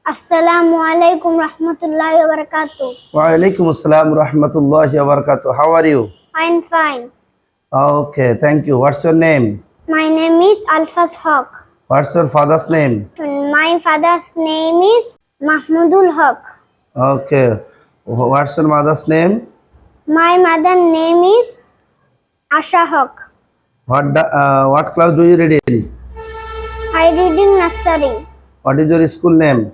Assalamu alaikum rahmatullahi wa barakatuh. Wa alaikum assalam rahmatullahi wa barakatuh. How are you? I'm fine. Okay, thank you. What's your name? My name is Alfaz Haq. What's your father's name? My father's name is Mahmudul Haq. Okay. What's your mother's name? My mother's name is Asha Haq. What class do you read in? I read in nursery. What is your school name?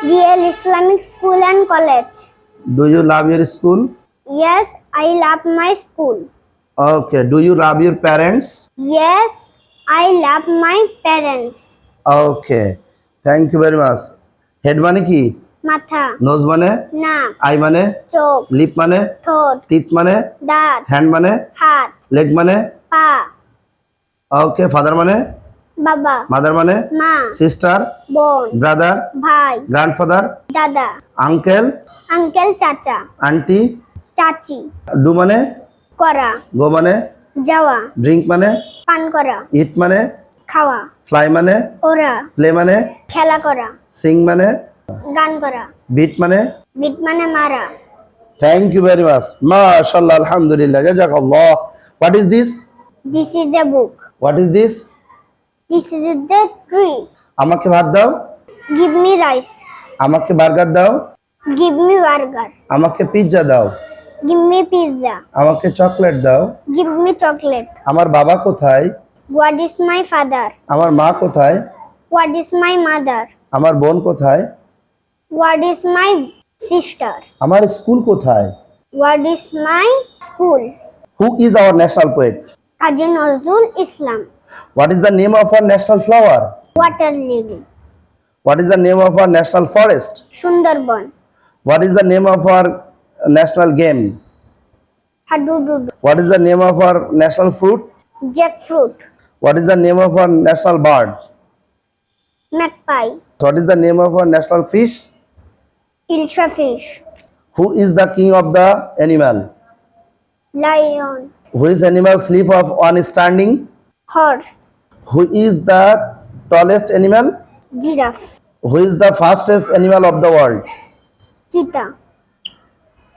Real Islamic School and College. Do you love your school? Yes, I love my school. Okay. Do you love your parents? Yes, I love my parents. Okay. Thank you very much. Head মানে কি? মাথা, Nose মানে? নাক, Eye মানে? চোখ, Lip মানে? ঠোঁট, Teeth মানে? দাঁত, Hand মানে? হাত, Leg মানে? পা, Okay. Father মানে? বাবা, Mother মানে? মা, Sister? বোন, Brother? ভাই, Grandfather? দাদা, Uncle? আঙ্কেল, চাচা, Auntie? চাচি, Do মানে? করা, Go মানে? যাওয়া, Drink মানে? পান করা, Eat মানে? খাওয়া, Fly মানে? ওরা, Play মানে? খেলা করা, Sing মানে? গান করা, Beat মানে? বিট মানে মারা। Thank you very much. MashaAllah, Alhamdulillah. Jazakallah. What is this? This is a book. What is this? This is the tree. আমাকে ভাত দাও। Give me rice. আমাকে বার্গার দাও। Give me burger. আমাকে পিৎজা দাও। Give me pizza. আমাকে chocolate দাও। Give me chocolate. আমার বাবা কোথায়? What is my father? আমার মা কোথায়? What is my mother? আমার বোন কোথায়? What is my sister? আমার স্কুল কোথায়? What is my school? Who is our national poet? Kazi Nazrul Islam. What is the name of our national flower? Water lily. What is the name of our national forest? Sundarban. What is the name of our national game? Hadudu. What is the name of our national fruit? Jackfruit. What is the name of our national bird? Magpie. What is the name of our national fish? Ilsha fish. Who is the king of the animal? Lion. Which animal sleep of one standing? Horse. Who is the tallest animal? Giraffe. Who is the fastest animal of the world? Cheetah.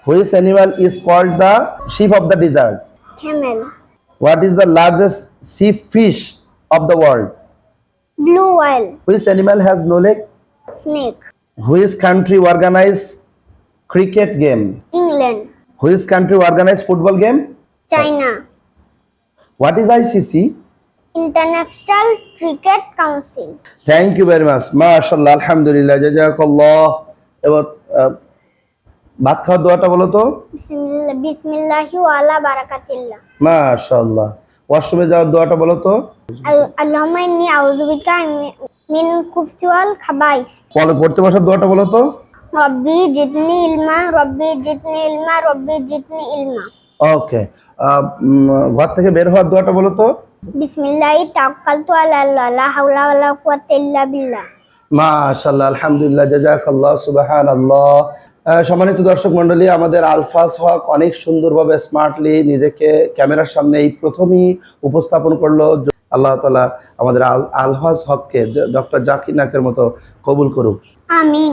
Which animal is called the sheep of the desert? Camel. What is the largest sea fish of the world? Blue whale. Which animal has no leg? Snake. Which country organize cricket game? England. Which country organize football game? China. What is ICC? International Cricket Council. Thank you very much. MashaAllah, Alhamdulillah, Jazakallah. এবার ভাত খাওয়ার দোয়াটা বলো তো। Bismillahi wa ala barakatillah. MashaAllah. ওয়াশরুমে যাওয়ার দোয়াটা বলো তো। Allahumma inni a'udhu bika min khubuthi wal khaba'is. পড়তে বসার দোয়াটা বলো তো। Rabbi jitni ilma, Rabbi jitni ilma, Rabbi jitni ilma. ওকে। ঘর থেকে বের হওয়ার দোয়াটা বলো তো। Bismillahi tawakkaltu ala Allah, la hawla wa la quwwata illa billah. মাশাআল্লাহ, আলহামদুলিল্লাহ, জাযাকাল্লাহ, সুবহানাল্লাহ। সম্মানিত দর্শক মণ্ডলী, আমাদের আলফাজ হক অনেক সুন্দরভাবে স্মার্টলি নিজেকে ক্যামেরার সামনে এই প্রথমই উপস্থাপন করলো। আল্লাহ তাআলা আমাদের আলফাজ হককে ডক্টর জাকির নাকের মতো কবুল করুক। আমিন।